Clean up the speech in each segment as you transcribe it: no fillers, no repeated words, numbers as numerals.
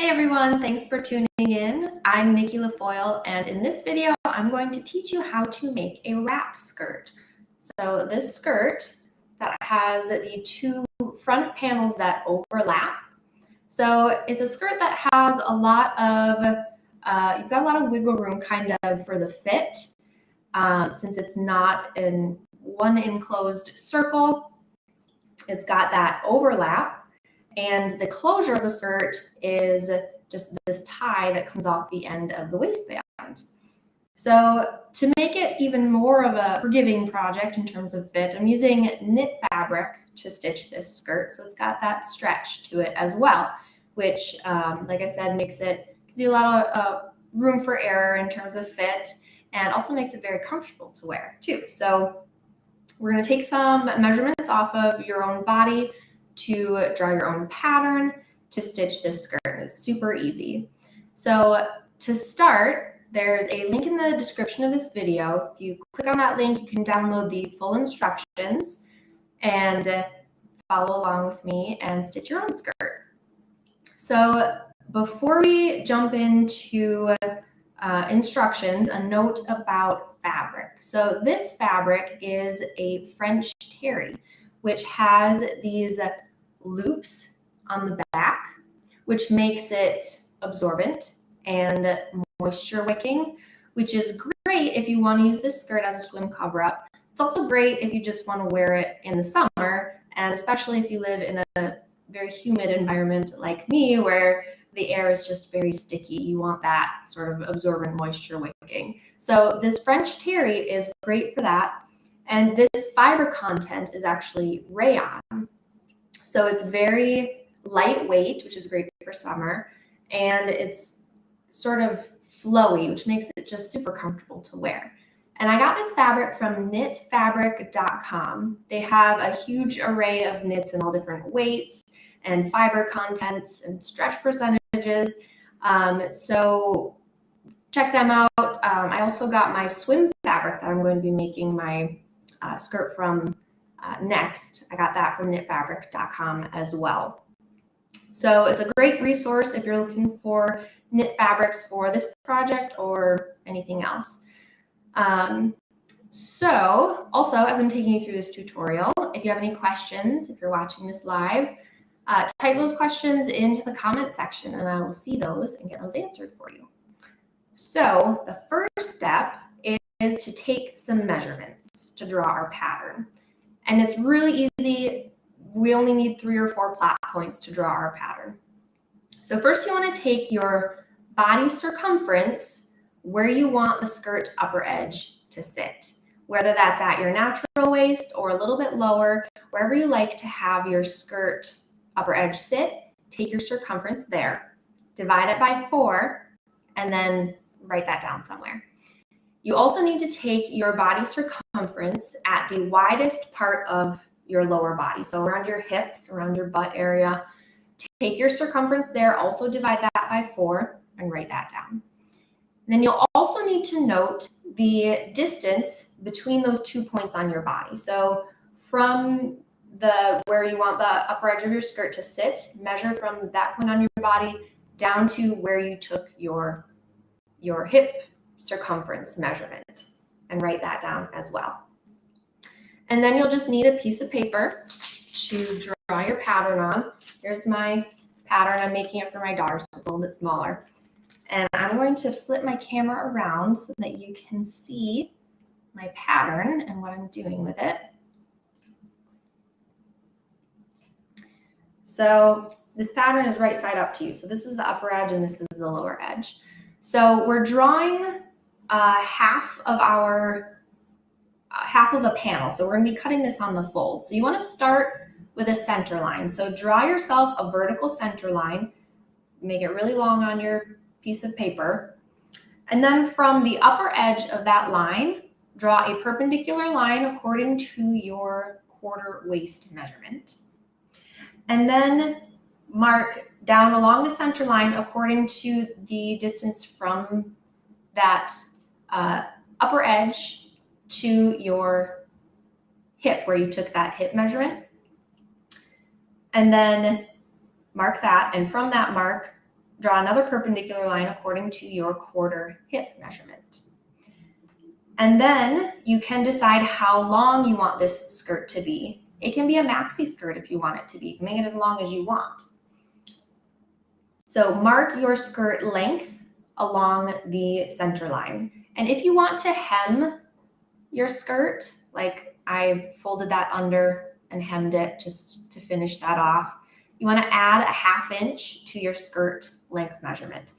Hey everyone, thanks for tuning in. I'm Nikki LaFoyle, and in this video, I'm going to teach you how to make a wrap skirt. So this skirt that has the two front panels that overlap. So it's a skirt that has a lot of, you've got a lot of wiggle room kind of for the fit, since it's not in one enclosed circle. It's got that overlap. And the closure of the skirt is just this tie that comes off the end of the waistband. So to make it even more of a forgiving project in terms of fit, I'm using knit fabric to stitch this skirt. So it's got that stretch to it as well, which, like I said, gives you a lot of room for error in terms of fit, and also makes it very comfortable to wear too. So we're going to take some measurements off of your own body to draw your own pattern to stitch this skirt. It's super easy. So to start, there's a link in the description of this video. If you click on that link, you can download the full instructions and follow along with me and stitch your own skirt. So before we jump into instructions, a note about fabric. So this fabric is a French terry, which has these loops on the back, which makes it absorbent and moisture wicking, which is great if you want to use this skirt as a swim cover up. It's also great if you just want to wear it in the summer, and especially if you live in a very humid environment like me, where the air is just very sticky. You want that sort of absorbent moisture wicking. So this French terry is great for that. And this fiber content is actually rayon. So it's very lightweight, which is great for summer. And it's sort of flowy, which makes it just super comfortable to wear. And I got this fabric from knitfabric.com. They have a huge array of knits in all different weights and fiber contents and stretch percentages. So check them out. I also got my swim fabric that I'm going to be making my skirt from next. I got that from knitfabric.com as well. So it's a great resource if you're looking for knit fabrics for this project or anything else. So also, as I'm taking you through this tutorial, if you have any questions, if you're watching this live, type those questions into the comment section and I will see those and get those answered for you. So the first step is to take some measurements to draw our pattern. And it's really easy. We only need 3 or 4 plot points to draw our pattern. So first you want to take your body circumference where you want the skirt upper edge to sit, whether that's at your natural waist or a little bit lower, wherever you like to have your skirt upper edge sit, take your circumference there, divide it by 4, and then write that down somewhere. You also need to take your body circumference at the widest part of your lower body. So around your hips, around your butt area. Take your circumference there, also divide that by 4 and write that down. And then you'll also need to note the distance between those 2 points on your body. So from where you want the upper edge of your skirt to sit, measure from that point on your body down to where you took your hip circumference measurement and write that down as well. And then you'll just need a piece of paper to draw your pattern on. Here's my pattern. I'm making it for my daughter, so it's a little bit smaller. And I'm going to flip my camera around so that you can see my pattern and what I'm doing with it. So this pattern is right side up to you. So this is the upper edge and this is the lower edge. So we're drawing half of a panel. So we're going to be cutting this on the fold. So you want to start with a center line. So draw yourself a vertical center line, make it really long on your piece of paper. And then from the upper edge of that line, draw a perpendicular line according to your quarter waist measurement. And then mark down along the center line according to the distance from that upper edge to your hip, where you took that hip measurement. And then mark that, and from that mark, draw another perpendicular line according to your quarter hip measurement. And then you can decide how long you want this skirt to be. It can be a maxi skirt if you want it to be. You can make it as long as you want. So mark your skirt length along the center line. And if you want to hem your skirt, like I folded that under and hemmed it just to finish that off, you want to add a 1/2 inch to your skirt length measurement,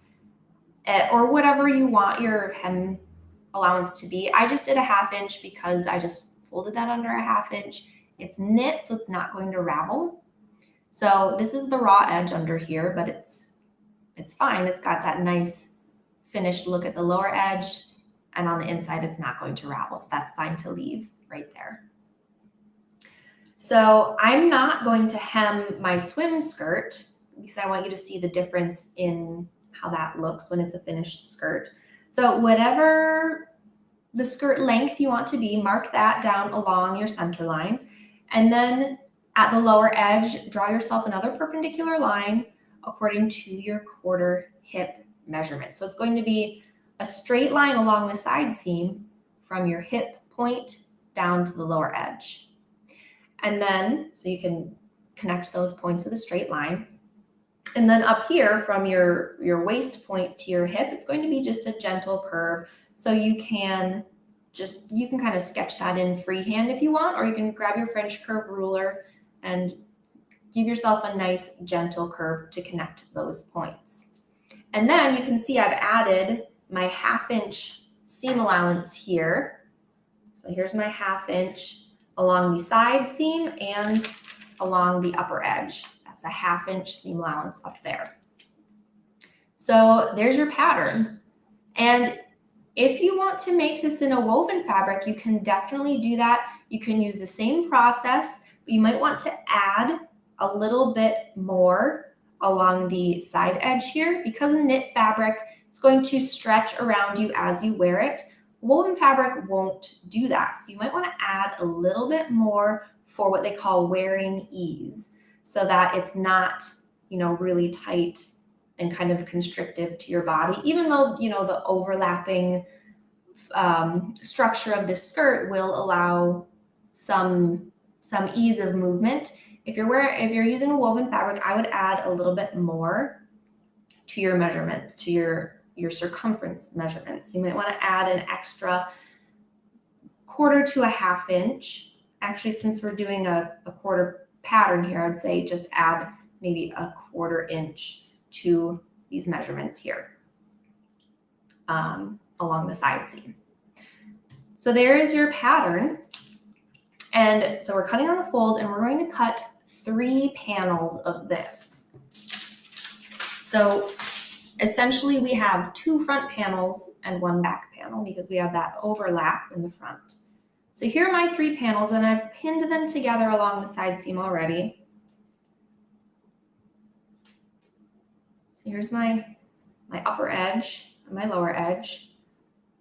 or whatever you want your hem allowance to be. I just did a 1/2 inch because I just folded that under a 1/2 inch. It's knit, so it's not going to ravel. So this is the raw edge under here, but it's fine. It's got that nice finished look at the lower edge, and on the inside it's not going to ravel, so that's fine to leave right there. So I'm not going to hem my swim skirt because I want you to see the difference in how that looks when it's a finished skirt. So whatever the skirt length you want to be, mark that down along your center line. And then at the lower edge, draw yourself another perpendicular line according to your quarter hip measurement. So it's going to be a straight line along the side seam from your hip point down to the lower edge. And then, so you can connect those points with a straight line. And then up here from your waist point to your hip, it's going to be just a gentle curve. So you can kind of sketch that in freehand if you want, or you can grab your French curve ruler and give yourself a nice gentle curve to connect those points. And then you can see I've added my 1/2 inch seam allowance here. So here's my 1/2 inch along the side seam and along the upper edge. That's a 1/2 inch seam allowance up there. So there's your pattern. And if you want to make this in a woven fabric, you can definitely do that. You can use the same process, but you might want to add a little bit more along the side edge here, because knit fabric is going to stretch around you as you wear it. Woven fabric won't do that. So you might want to add a little bit more for what they call wearing ease, so that it's not, really tight and kind of constrictive to your body, even though, the overlapping structure of this skirt will allow some ease of movement. If you're using a woven fabric, I would add a little bit more to your measurement, to your circumference measurements. You might want to add an extra 1/4 to a 1/2 inch. Actually, since we're doing a quarter pattern here, I'd say just add maybe a 1/4 inch to these measurements here along the side seam. So there is your pattern. And so we're cutting on the fold, and we're going to cut 3 panels of this. So essentially we have 2 front panels and 1 back panel because we have that overlap in the front. So here are my 3 panels, and I've pinned them together along the side seam already. So here's my upper edge and my lower edge.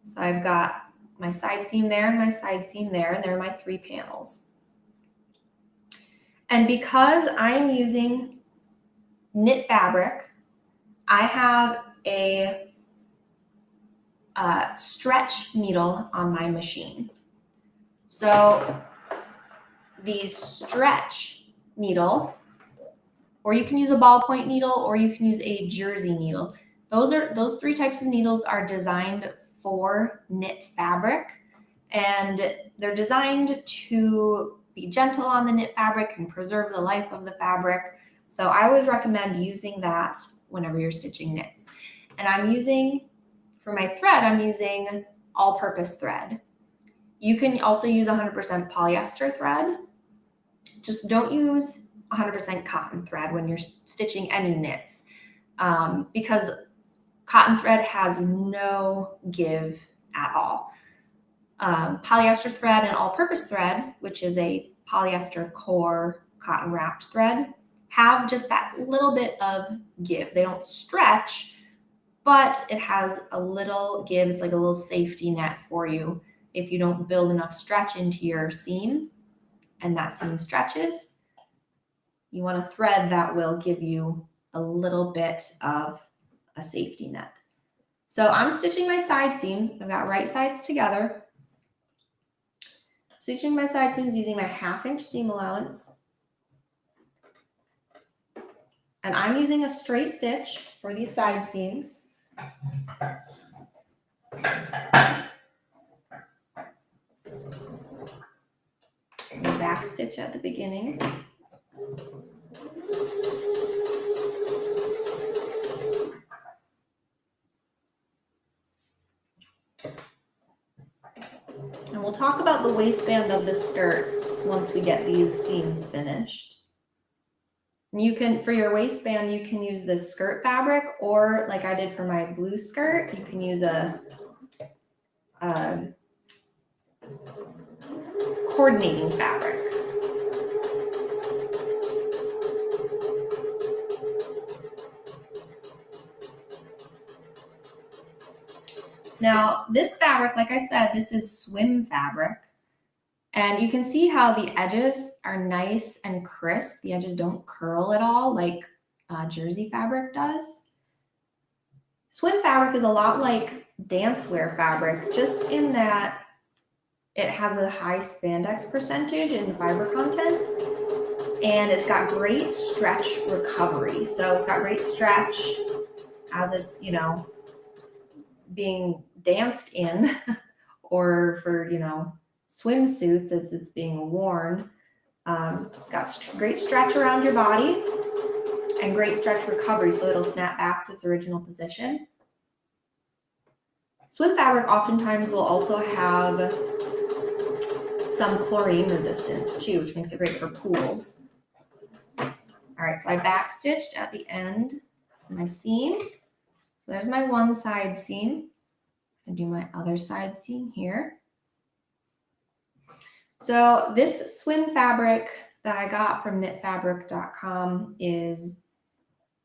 So I've got my side seam there and my side seam there, and there are my 3 panels. And because I am using knit fabric, I have a stretch needle on my machine. So the stretch needle, or you can use a ballpoint needle, or you can use a jersey needle. Those 3 types of needles are designed for knit fabric, and they're designed to be gentle on the knit fabric and preserve the life of the fabric. So I always recommend using that whenever you're stitching knits. And for my thread, I'm using all-purpose thread. You can also use 100% polyester thread. Just don't use 100% cotton thread when you're stitching any knits, because cotton thread has no give at all. Polyester thread and all-purpose thread, which is a polyester core cotton wrapped thread, have just that little bit of give. They don't stretch, but it has a little give. It's like a little safety net for you if you don't build enough stretch into your seam and that seam stretches. You want a thread that will give you a little bit of a safety net. So I'm stitching my side seams. I've got right sides together. Stitching my side seams using my 1/2 inch seam allowance. And I'm using a straight stitch for these side seams. And back stitch at the beginning. And we'll talk about the waistband of the skirt once we get these seams finished. And you can, for your waistband, you can use this skirt fabric, or like I did for my blue skirt, you can use a coordinating fabric. Now, this fabric, like I said, this is swim fabric. And you can see how the edges are nice and crisp. The edges don't curl at all like jersey fabric does. Swim fabric is a lot like dancewear fabric, just in that it has a high spandex percentage in fiber content, and it's got great stretch recovery. So it's got great stretch as it's, you know, being danced in, or for, you know, swimsuits as it's being worn. It's got great stretch around your body and great stretch recovery, so it'll snap back to its original position. Swim fabric oftentimes will also have some chlorine resistance too, which makes it great for pools. All right, so I back stitched at the end of my seam. So there's my one side seam. I do my other side seam here. So this swim fabric that I got from knitfabric.com is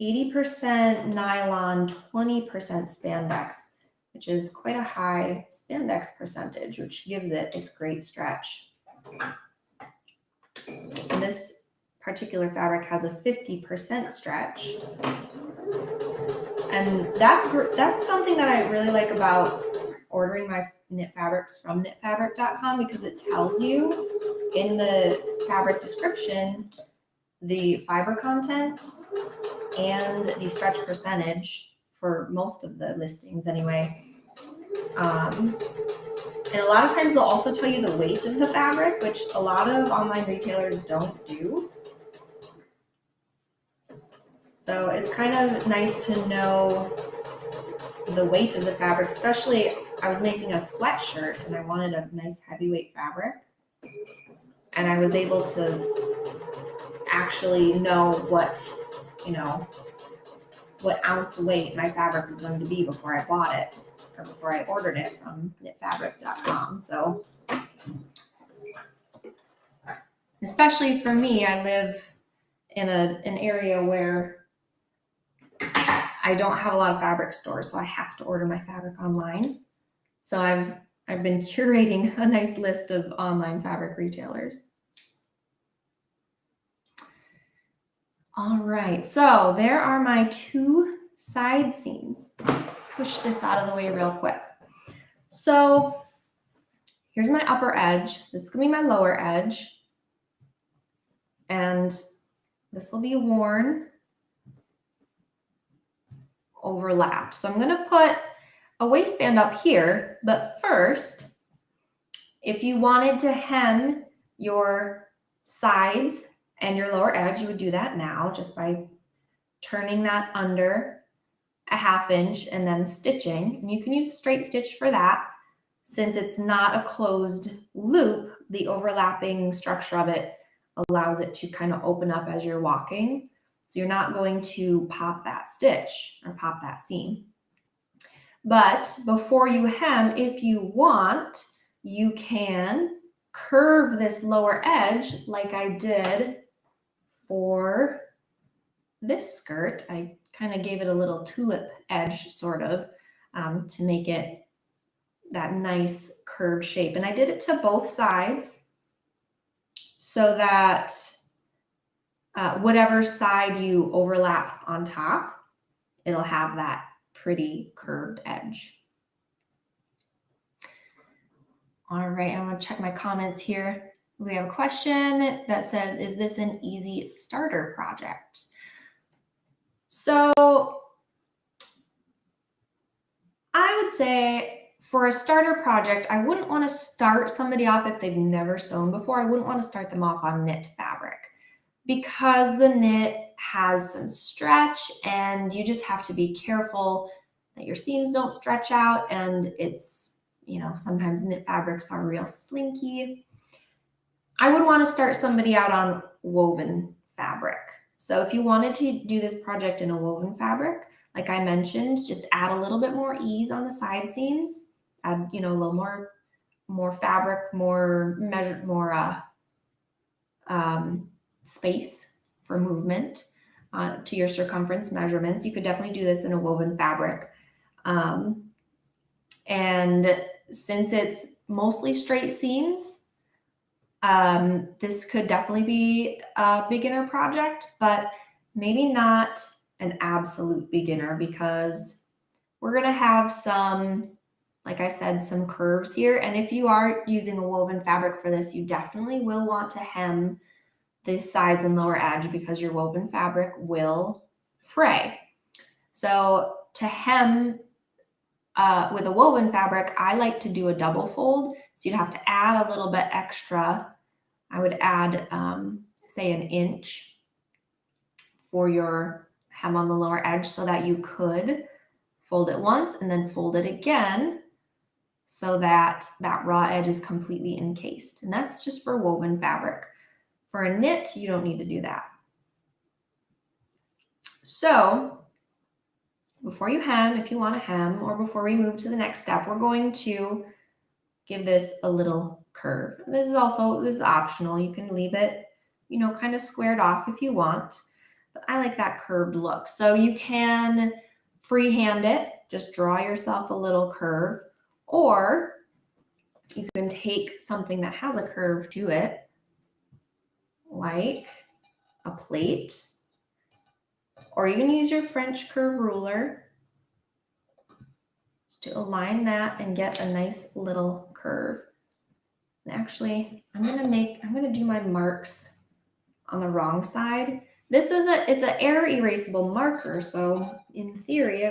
80% nylon, 20% spandex, which is quite a high spandex percentage, which gives it its great stretch. And this particular fabric has a 50% stretch. And that's something that I really like about ordering my knit fabrics from knitfabric.com, because it tells you in the fabric description the fiber content and the stretch percentage for most of the listings anyway. And a lot of times they'll also tell you the weight of the fabric, which a lot of online retailers don't do. So it's kind of nice to know the weight of the fabric, especially I was making a sweatshirt and I wanted a nice heavyweight fabric. And I was able to actually know what, you know, what ounce weight my fabric was going to be before I bought it, or before I ordered it from knitfabric.com. So especially for me, I live in an area where I don't have a lot of fabric stores, so I have to order my fabric online. So I've been curating a nice list of online fabric retailers. All right, so there are my two side seams. Push this out of the way real quick. So here's my upper edge. This is gonna be my lower edge. And this will be worn overlapped. So I'm gonna put a waistband up here, but first, if you wanted to hem your sides and your lower edge, you would do that now just by turning that under a 1/2 inch and then stitching. And you can use a straight stitch for that. Since it's not a closed loop, the overlapping structure of it allows it to kind of open up as you're walking. So you're not going to pop that stitch or pop that seam. But before you hem, if you want, you can curve this lower edge like I did for this skirt. I kind of gave it a little tulip edge sort of to make it that nice curved shape. And I did it to both sides so that whatever side you overlap on top, it'll have that pretty curved edge. All right, I'm going to check my comments here. We have a question that says, is this an easy starter project? So I would say for a starter project, I wouldn't want to start somebody off if they've never sewn before. I wouldn't want to start them off on knit fabric because the knit has some stretch and you just have to be careful that your seams don't stretch out, and it's, you know, sometimes knit fabrics are real slinky. I would want to start somebody out on woven fabric. So if you wanted to do this project in a woven fabric, like I mentioned, just add a little bit more ease on the side seams, add, you know, a little more fabric, more measured, more space for movement to your circumference measurements. You could definitely do this in a woven fabric. And since it's mostly straight seams, this could definitely be a beginner project, but maybe not an absolute beginner, because we're going to have some, like I said, some curves here. And if you are using a woven fabric for this, you definitely will want to hem the sides and lower edge because your woven fabric will fray. So to hem with a woven fabric, I like to do a double fold. So you'd have to add a little bit extra. I would add, say, 1 inch for your hem on the lower edge so that you could fold it once and then fold it again so that that raw edge is completely encased. And that's just for woven fabric. For a knit, you don't need to do that. So before you hem, if you want to hem, or before we move to the next step, we're going to give this a little curve. This is optional. You can leave it, you know, kind of squared off if you want, but I like that curved look. So you can freehand it, just draw yourself a little curve, or you can take something that has a curve to it, like a plate, or you can use your French curve ruler to align that and get a nice little curve. And actually, I'm gonna do my marks on the wrong side. It's an air erasable marker, so in theory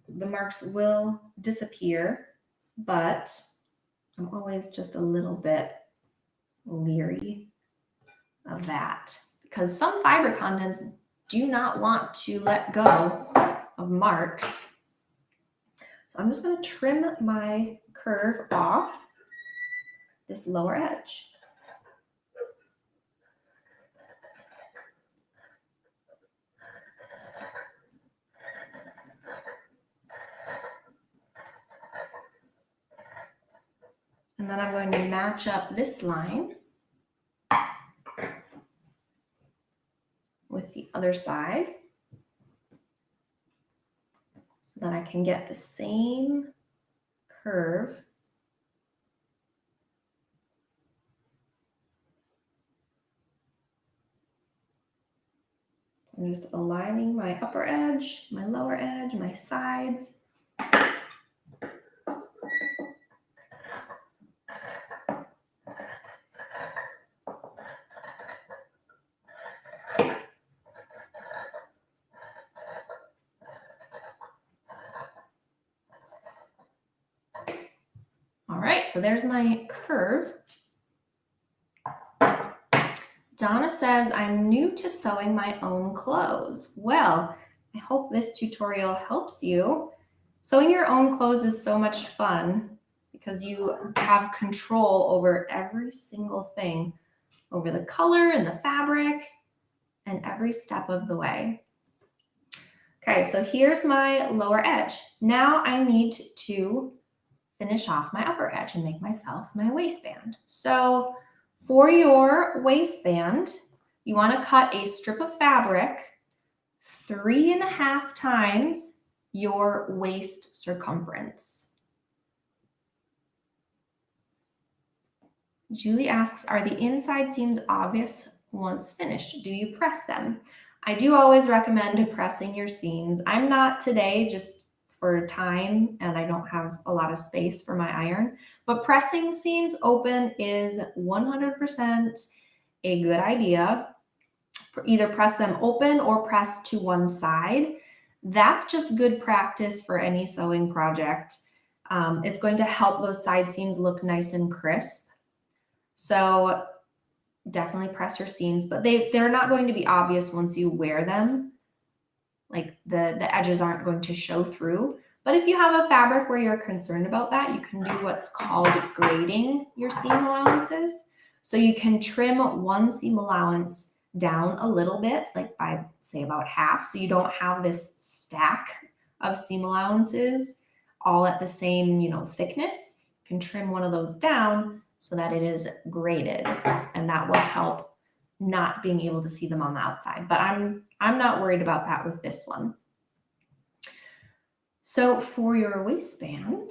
the marks will disappear, but I'm always just a little bit leery of that because some fiber contents do not want to let go of marks. So I'm just going to trim my curve off this lower edge. And then I'm going to match up this line with the other side so that I can get the same curve. So I'm just aligning my upper edge, my lower edge, my sides. All right, so there's my curve. Donna says, I'm new to sewing my own clothes. Well, I hope this tutorial helps you. Sewing your own clothes is so much fun because you have control over every single thing, over the color and the fabric and every step of the way. Okay, so here's my lower edge. Now I need to finish off my upper edge and make myself my waistband. So for your waistband, you want to cut a strip of fabric 3.5 times your waist circumference. Julie asks, are the inside seams obvious once finished? Do you press them? I do always recommend pressing your seams. I'm not today just for time and I don't have a lot of space for my iron, but pressing seams open is 100% a good idea. Either press them open or press to one side. That's just good practice for any sewing project. It's going to help those side seams look nice and crisp. So definitely press your seams, but they're not going to be obvious once you wear them. Like the edges aren't going to show through. But if you have a fabric where you're concerned about that, you can do what's called grading your seam allowances. So you can trim one seam allowance down a little bit, like by say about half, so you don't have this stack of seam allowances all at the same, thickness. You can trim one of those down so that it is graded, and that will help not being able to see them on the outside. But I'm not worried about that with this one. So for your waistband,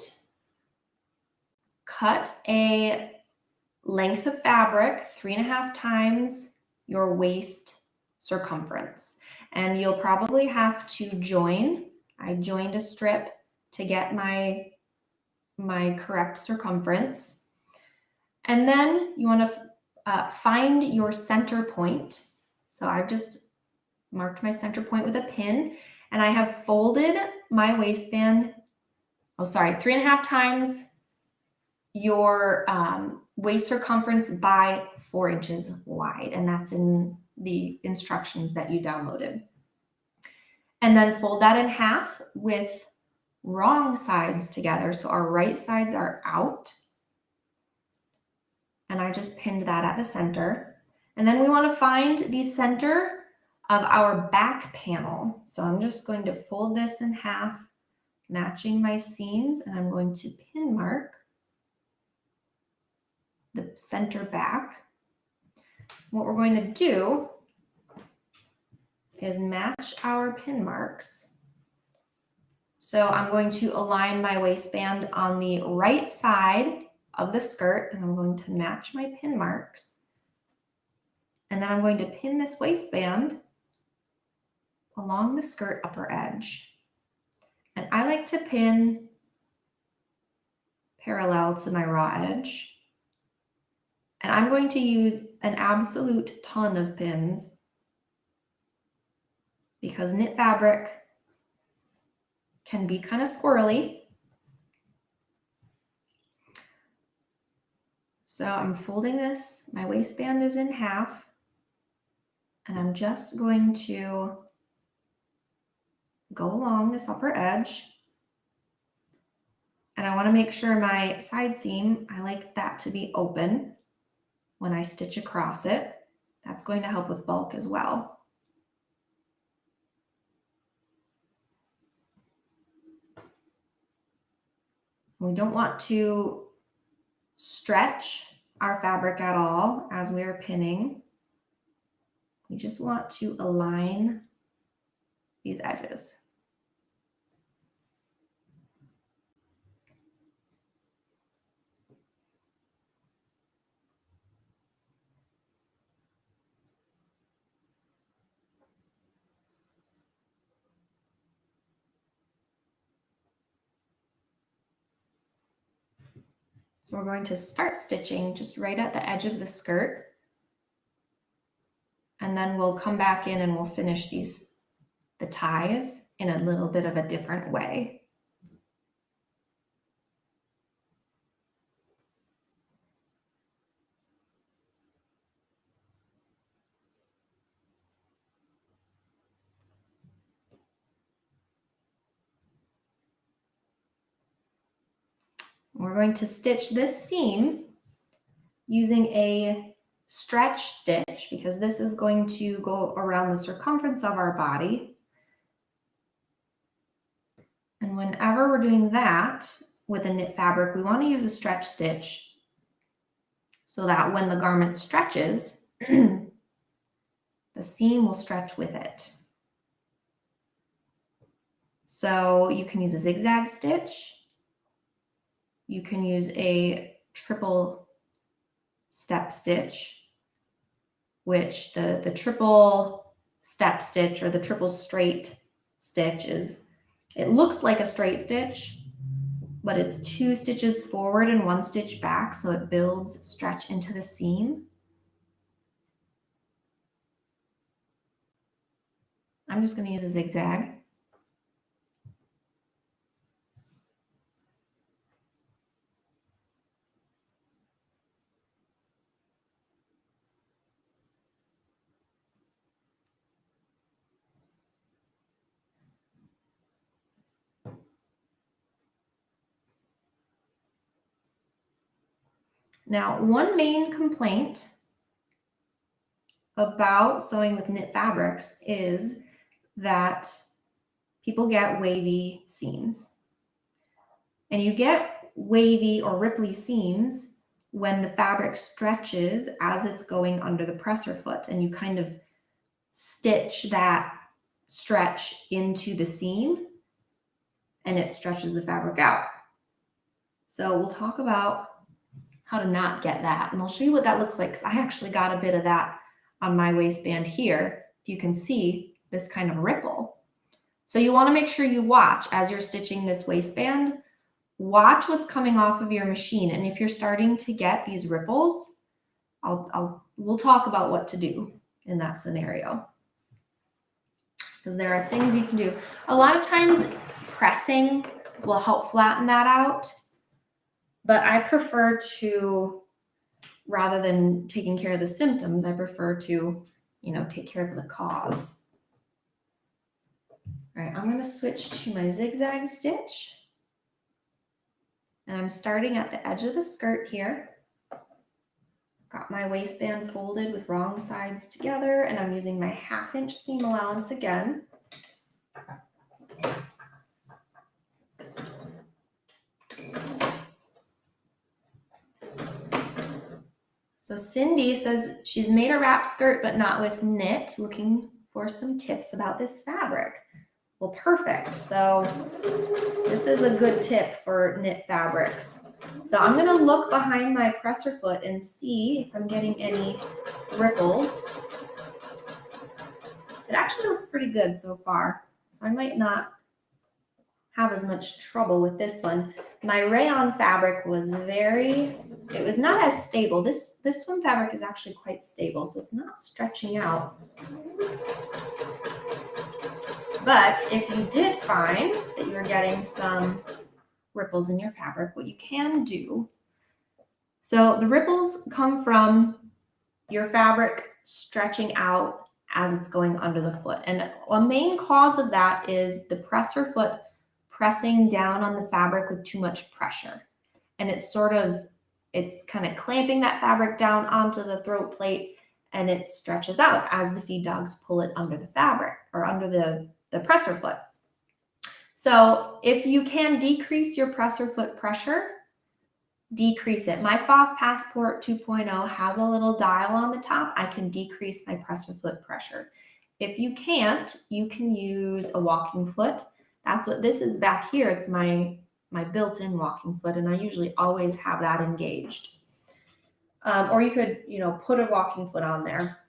cut a length of fabric 3.5 times your waist circumference. And you'll probably have to join. I joined a strip to get my correct circumference. And then you want to find your center point. So I've just marked my center point with a pin, and I have folded my waistband, 3.5 times your waist circumference by 4 inches wide, and that's in the instructions that you downloaded. And then fold that in half with wrong sides together, so our right sides are out, and I just pinned that at the center. And then we want to find the center of our back panel. So I'm just going to fold this in half, matching my seams, and I'm going to pin mark the center back. What we're going to do is match our pin marks. So I'm going to align my waistband on the right side of the skirt, and I'm going to match my pin marks. And then I'm going to pin this waistband along the skirt upper edge. And I like to pin parallel to my raw edge. And I'm going to use an absolute ton of pins because knit fabric can be kind of squirrely. So I'm folding this, my waistband is in half, and I'm just going to go along this upper edge. And I want to make sure my side seam, I like that to be open when I stitch across it. That's going to help with bulk as well. We don't want to stretch our fabric at all as we are pinning. We just want to align these edges. So we're going to start stitching just right at the edge of the skirt. And then we'll come back in and we'll finish the ties in a little bit of a different way. We're going to stitch this seam using a stretch stitch because this is going to go around the circumference of our body. And whenever we're doing that with a knit fabric, we want to use a stretch stitch so that when the garment stretches, the seam will stretch with it. So you can use a zigzag stitch. You can use a triple step stitch, which the triple step stitch or the triple straight stitch is, it looks like a straight stitch, but it's 2 stitches forward and 1 stitch back, so it builds stretch into the seam. I'm just going to use a zigzag. Now, one main complaint about sewing with knit fabrics is that people get wavy seams. And you get wavy or ripply seams when the fabric stretches as it's going under the presser foot, and you kind of stitch that stretch into the seam and it stretches the fabric out. So we'll talk about how to not get that, and I'll show you what that looks like, because I actually got a bit of that on my waistband here. You can see this kind of ripple. So you want to make sure you watch as you're stitching this waistband. Watch what's coming off of your machine, and if you're starting to get these ripples, we'll talk about what to do in that scenario, because there are things you can do. A lot of times pressing will help flatten that out, but I prefer to, rather than taking care of the symptoms, I prefer to, take care of the cause. All right, I'm going to switch to my zigzag stitch. And I'm starting at the edge of the skirt here. Got my waistband folded with wrong sides together, and I'm using my 1/2 inch seam allowance again. So Cindy says she's made a wrap skirt, but not with knit, looking for some tips about this fabric. Well, perfect. So this is a good tip for knit fabrics. So I'm going to look behind my presser foot and see if I'm getting any ripples. It actually looks pretty good so far, so I might not have as much trouble with this one. My rayon fabric was it was not as stable. This one fabric is actually quite stable, so it's not stretching out. But if you did find that you're getting some ripples in your fabric, what you can do, so the ripples come from your fabric stretching out as it's going under the foot. And a main cause of that is the presser foot pressing down on the fabric with too much pressure. And it's kind of clamping that fabric down onto the throat plate, and it stretches out as the feed dogs pull it under the fabric or under the presser foot. So if you can decrease your presser foot pressure, decrease it. My FOF Passport 2.0 has a little dial on the top. I can decrease my presser foot pressure. If you can't, you can use a walking foot. That's what this is back here. It's my built-in walking foot, and I usually always have that engaged. Or you could, put a walking foot on there.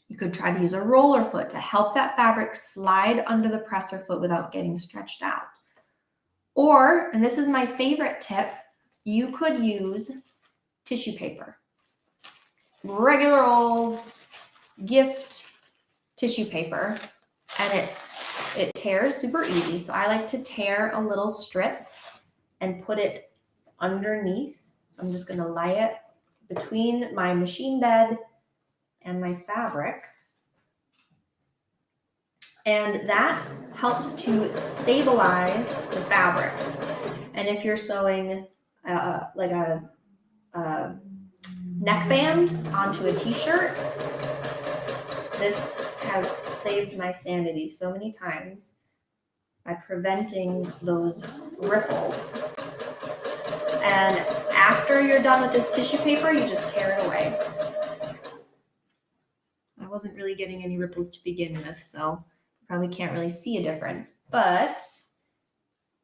You could try to use a roller foot to help that fabric slide under the presser foot without getting stretched out. Or, and this is my favorite tip, you could use tissue paper. Regular old gift tissue paper, and it tears super easy. So I like to tear a little strip and put it underneath. So I'm just going to lay it between my machine bed and my fabric. And that helps to stabilize the fabric. And if you're sewing like a neckband onto a t-shirt, this has saved my sanity so many times by preventing those ripples. And after you're done with this tissue paper, you just tear it away. I wasn't really getting any ripples to begin with, so you probably can't really see a difference, but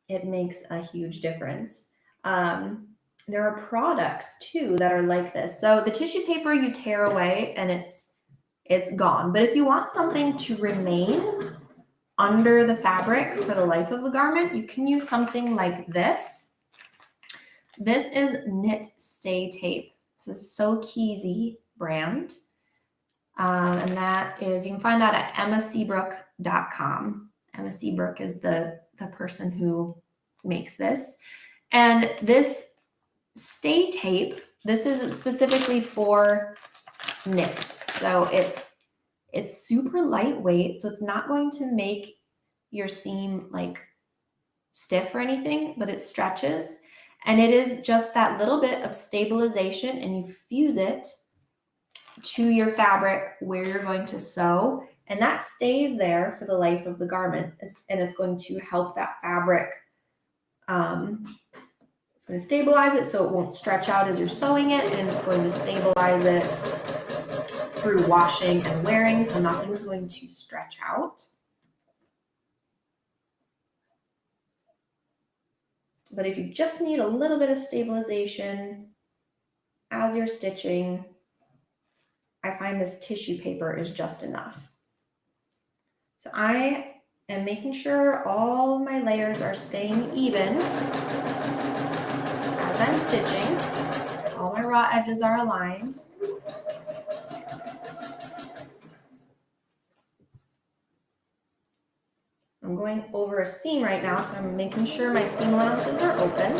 it makes a huge difference. There are products too that are like this. So the tissue paper you tear away and it's it's gone. But if you want something to remain under the fabric for the life of the garment, you can use something like this. This is Knit Stay Tape. This is So Keezy brand. And that is, you can find that at emmaseabrook.com. Emma Seabrook is the person who makes this. And this Stay Tape, this is specifically for knits. So it's super lightweight, so it's not going to make your seam like stiff or anything, but it stretches. And it is just that little bit of stabilization, and you fuse it to your fabric where you're going to sew, and that stays there for the life of the garment, and it's going to help that fabric. It's going to stabilize it so it won't stretch out as you're sewing it, and it's going to stabilize it through washing and wearing, so nothing's going to stretch out. But if you just need a little bit of stabilization as you're stitching, I find this tissue paper is just enough. So I am making sure all of my layers are staying even as I'm stitching. All my raw edges are aligned. I'm going over a seam right now, so I'm making sure my seam allowances are open.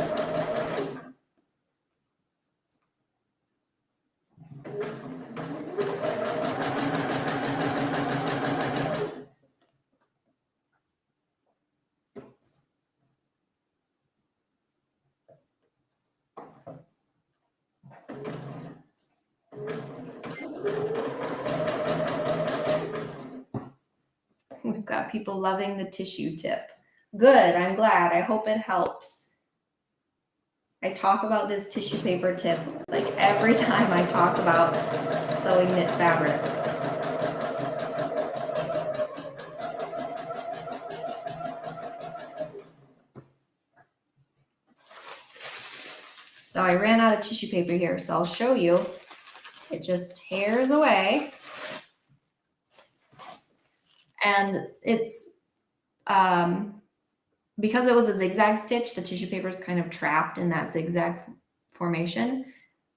We've got people loving the tissue tip. Good, I'm glad. I hope it helps. I talk about this tissue paper tip like every time I talk about sewing knit fabric. So I ran out of tissue paper here, so I'll show you. It just tears away. And it's, because it was a zigzag stitch, the tissue paper is kind of trapped in that zigzag formation.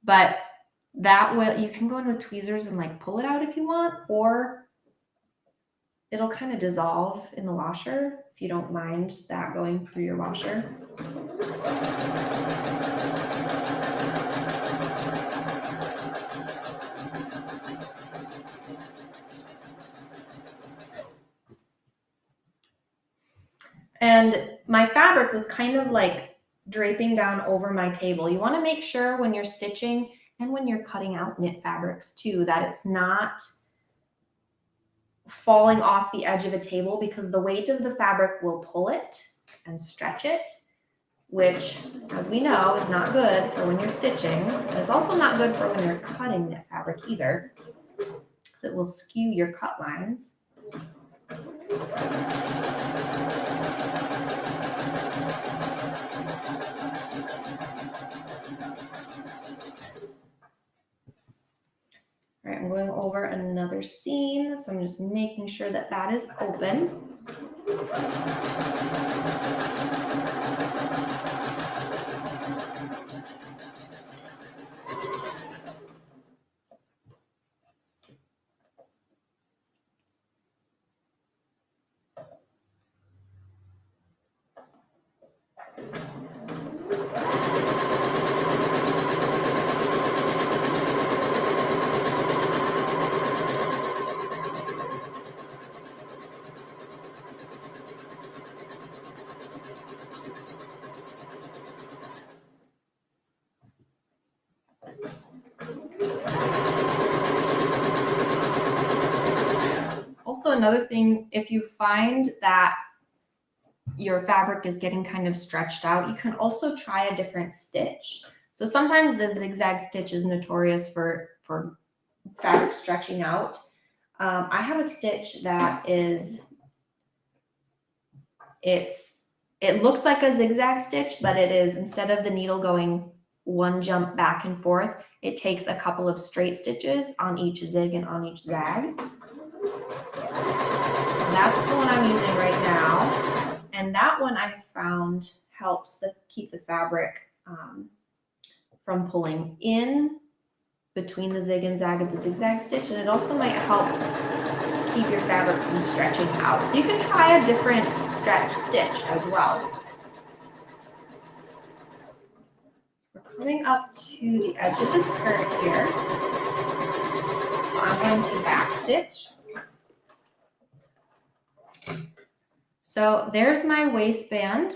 But that will, you can go in with tweezers and like pull it out if you want, or it'll kind of dissolve in the washer if you don't mind that going through your washer. And my fabric was kind of like draping down over my table. You want to make sure when you're stitching and when you're cutting out knit fabrics too, that it's not falling off the edge of a table, because the weight of the fabric will pull it and stretch it, which, as we know, is not good for when you're stitching. And it's also not good for when you're cutting knit fabric either, because it will skew your cut lines. All right, I'm going over another seam, so I'm just making sure that that is open. Also, another thing, if you find that your fabric is getting kind of stretched out, you can also try a different stitch. So sometimes the zigzag stitch is notorious for fabric stretching out. I have a stitch that is, it looks like a zigzag stitch, but it is, instead of the needle going one jump back and forth. It takes a couple of straight stitches on each zig and on each zag. So that's the one I'm using right now. And that one I found helps keep the fabric from pulling in between the zig and zag of the zigzag stitch. And it also might help keep your fabric from stretching out. So you can try a different stretch stitch as well. So we're coming up to the edge of the skirt here. So I'm going to back stitch. So there's my waistband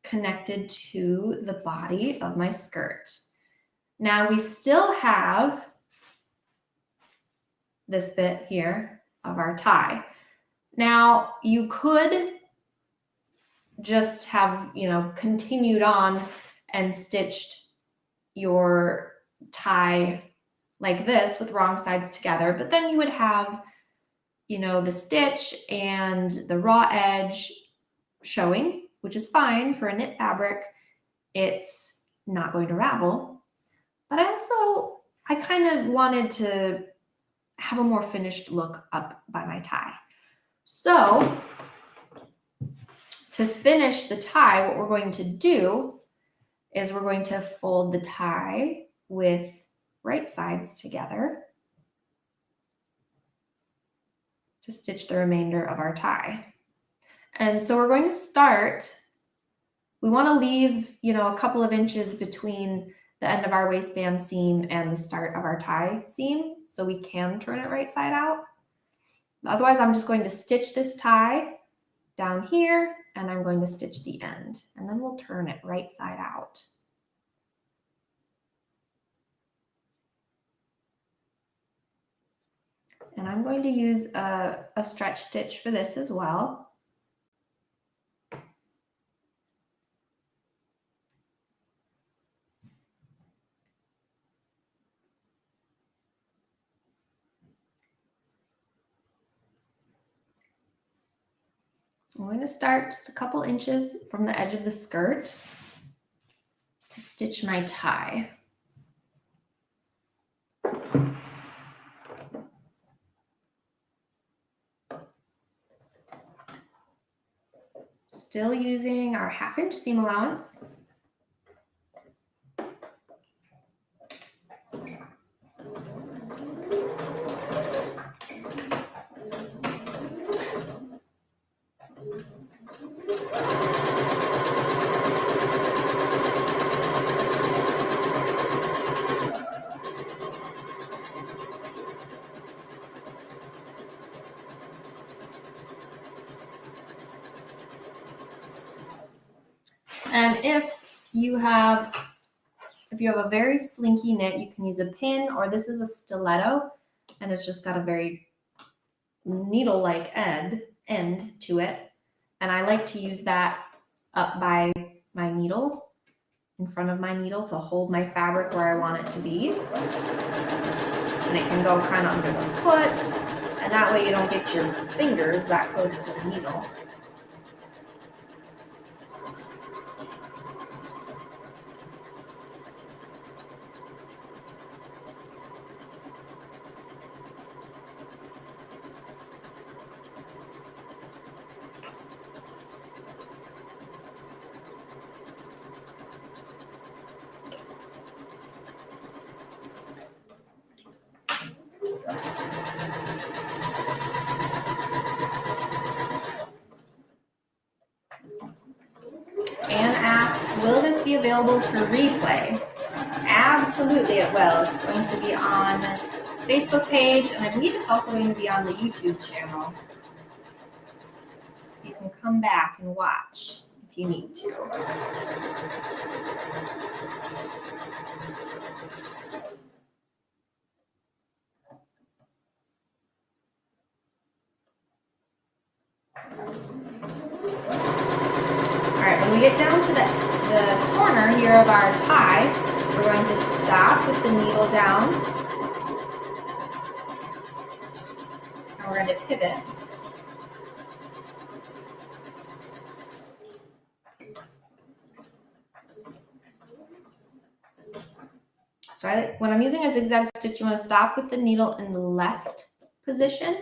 connected to the body of my skirt. Now we still have this bit here of our tie. Now you could just have, continued on and stitched your tie like this with wrong sides together, but then you would have, the stitch and the raw edge showing, which is fine for a knit fabric. It's not going to ravel, but I kind of wanted to have a more finished look up by my tie. So to finish the tie, what we're going to do is we're going to fold the tie with right sides together to stitch the remainder of our tie. And so we're going to start, we want to leave, a couple of inches between the end of our waistband seam and the start of our tie seam, so we can turn it right side out. Otherwise, I'm just going to stitch this tie down here, and I'm going to stitch the end, and then we'll turn it right side out. And I'm going to use a stretch stitch for this as well. So I'm going to start just a couple inches from the edge of the skirt to stitch my tie. Still using our 1/2 inch seam allowance. And if you have a very slinky knit, you can use a pin, or this is a stiletto, and it's just got a very needle-like end to it. And I like to use that up by my needle, in front of my needle, to hold my fabric where I want it to be. And it can go kind of under the foot, and that way you don't get your fingers that close to the needle. Anne asks, will this be available for replay? Absolutely it will. It's going to be on the Facebook page, and I believe it's also going to be on the YouTube channel. So you can come back and watch if you need to. Alright, when we get down to the corner here of our tie, we're going to stop with the needle down, and we're going to pivot. So when I'm using a zigzag stitch, you want to stop with the needle in the left position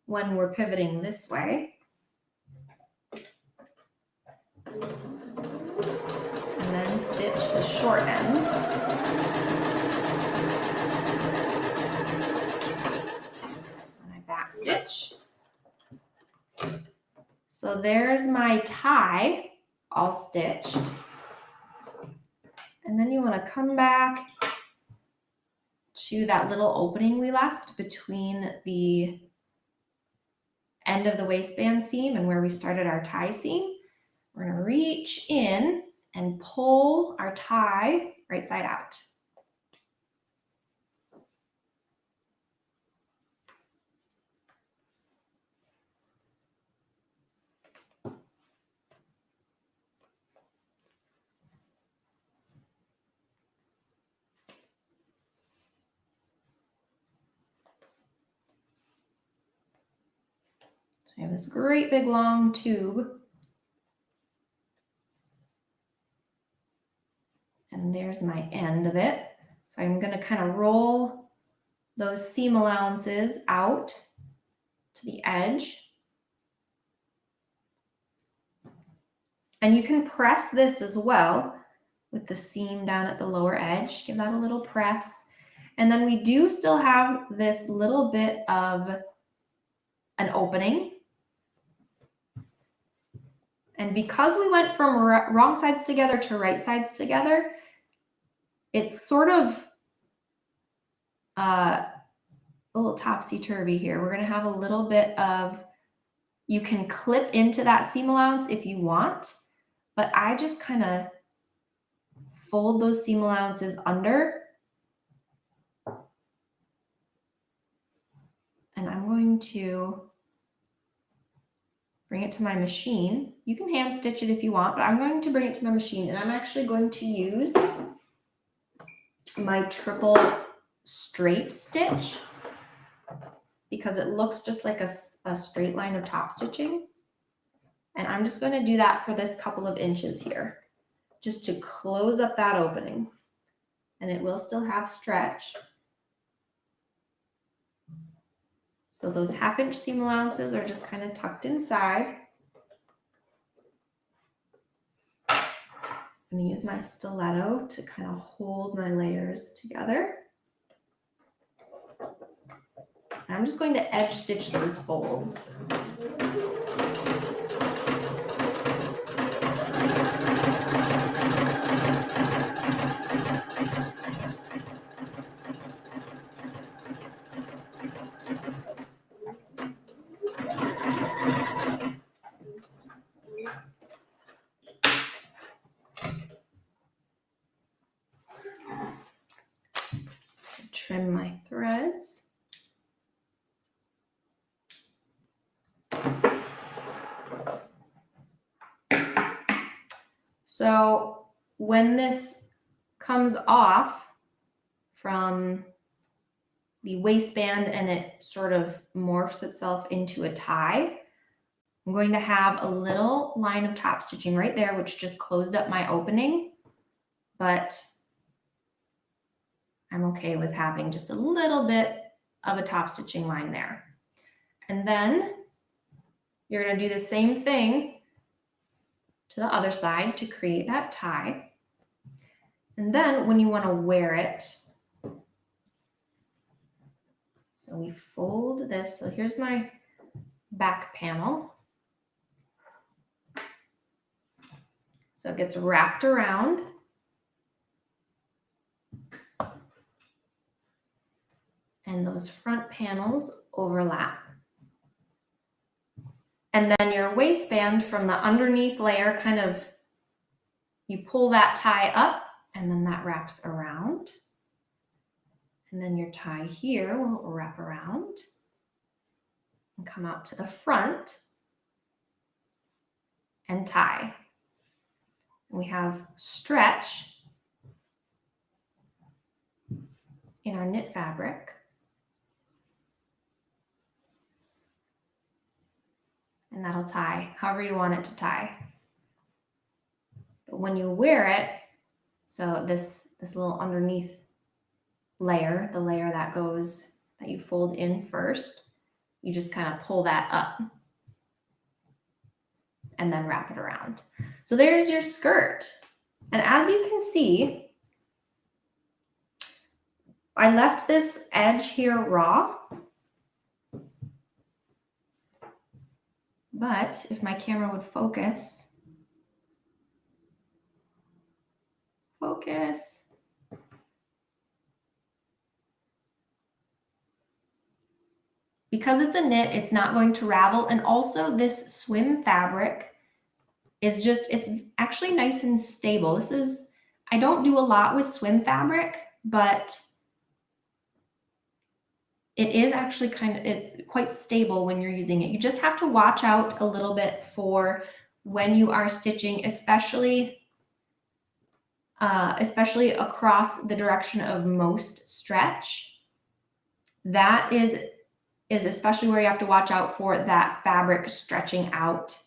when we're pivoting this way. And then stitch the short end. And I back stitch. So there's my tie all stitched. And then you want to come back to that little opening we left between the end of the waistband seam and where we started our tie seam. We're going to reach in and pull our tie right side out. So I have this great big long tube. And there's my end of it. So I'm going to kind of roll those seam allowances out to the edge. And you can press this as well with the seam down at the lower edge. Give that a little press. And then we do still have this little bit of an opening. And because we went from wrong sides together to right sides together, it's sort of a little topsy-turvy here. We're going to have a little bit of, you can clip into that seam allowance if you want, but I just kind of fold those seam allowances under. And I'm going to bring it to my machine. You can hand stitch it if you want, but I'm going to bring it to my machine, and I'm actually going to use my triple straight stitch because it looks just like a straight line of top stitching. And I'm just going to do that for this couple of inches here, just to close up that opening. And it will still have stretch. So those 1/2 inch seam allowances are just kind of tucked inside. I'm going to use my stiletto to kind of hold my layers together. And I'm just going to edge stitch those folds. Trim my threads. So when this comes off from the waistband and it sort of morphs itself into a tie, I'm going to have a little line of top stitching right there, which just closed up my opening, but I'm okay with having just a little bit of a top stitching line there. And then you're going to do the same thing to the other side to create that tie. And then when you want to wear it, so we fold this. So here's my back panel. So it gets wrapped around. And those front panels overlap. And then your waistband from the underneath layer kind of, you pull that tie up and then that wraps around. And then your tie here will wrap around and come out to the front and tie. And we have stretch in our knit fabric. And that'll tie however you want it to tie. But when you wear it, so this little underneath layer, the layer that you fold in first, you just kind of pull that up and then wrap it around. So there's your skirt. And as you can see, I left this edge here raw, but if my camera would focus. Because it's a knit, it's not going to ravel. And also this swim fabric is it's actually nice and stable. I don't do a lot with swim fabric, but it is actually it's quite stable when you're using it. You just have to watch out a little bit for when you are stitching, especially across the direction of most stretch. That is especially where you have to watch out for that fabric stretching out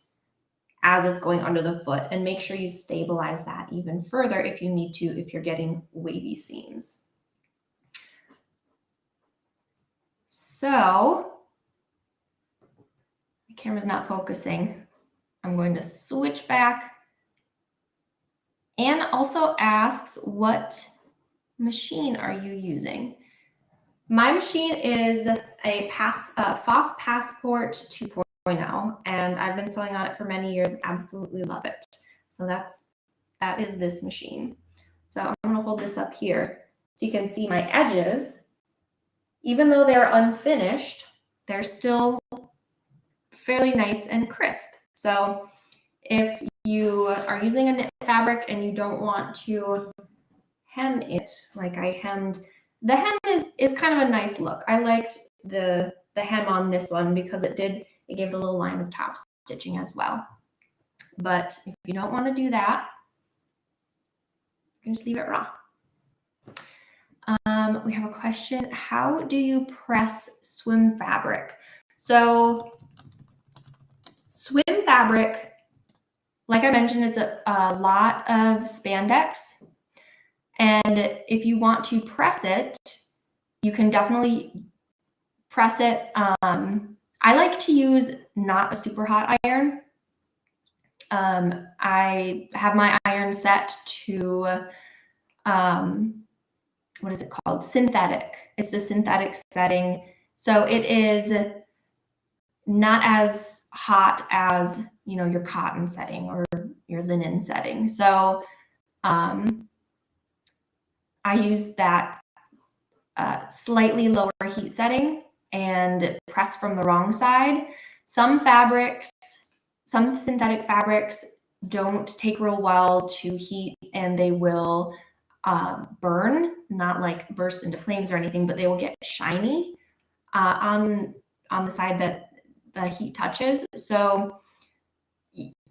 as it's going under the foot, and make sure you stabilize that even further if you need to, if you're getting wavy seams. So my camera's not focusing. I'm going to switch back. Anne also asks, what machine are you using? My machine is a Pfaff Passport 2.0, and I've been sewing on it for many years. Absolutely love it. So that is this machine. So I'm going to hold this up here so you can see my edges. Even though they're unfinished, they're still fairly nice and crisp. So if you are using a knit fabric and you don't want to hem it like I hemmed, the hem is kind of a nice look. I liked the hem on this one because it gave it a little line of top stitching as well. But if you don't want to do that, you can just leave it raw. We have a question. How do you press swim fabric? So swim fabric, like I mentioned, it's a lot of spandex. And if you want to press it, you can definitely press it. I like to use not a super hot iron. I have my iron set to, what is it called? Synthetic. It's the synthetic setting. So it is not as hot as, your cotton setting or your linen setting. So I use that slightly lower heat setting and press from the wrong side. Some synthetic fabrics don't take real well to heat, and they will burn, not like burst into flames or anything, but they will get shiny on the side that the heat touches. So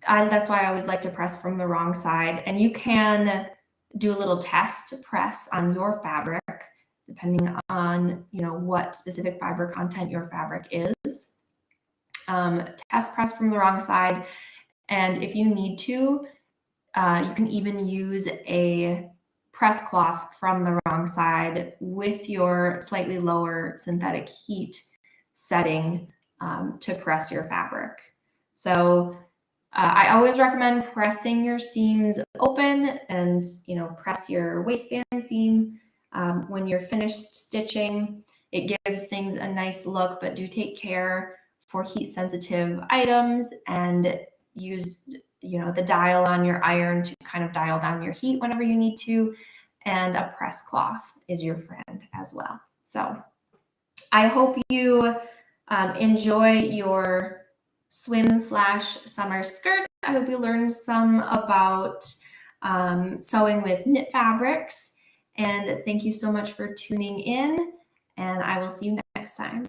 that's why I always like to press from the wrong side. And you can do a little test press on your fabric, depending on what specific fiber content your fabric is. Test press from the wrong side, and if you need to, you can even use a press cloth from the wrong side with your slightly lower synthetic heat setting to press your fabric. So I always recommend pressing your seams open and press your waistband seam when you're finished stitching. It gives things a nice look, but do take care for heat sensitive items and use the dial on your iron to kind of dial down your heat whenever you need to, and a press cloth is your friend as well. So I hope you enjoy your swim/summer skirt. I hope you learned some about sewing with knit fabrics, and thank you so much for tuning in, and I will see you next time.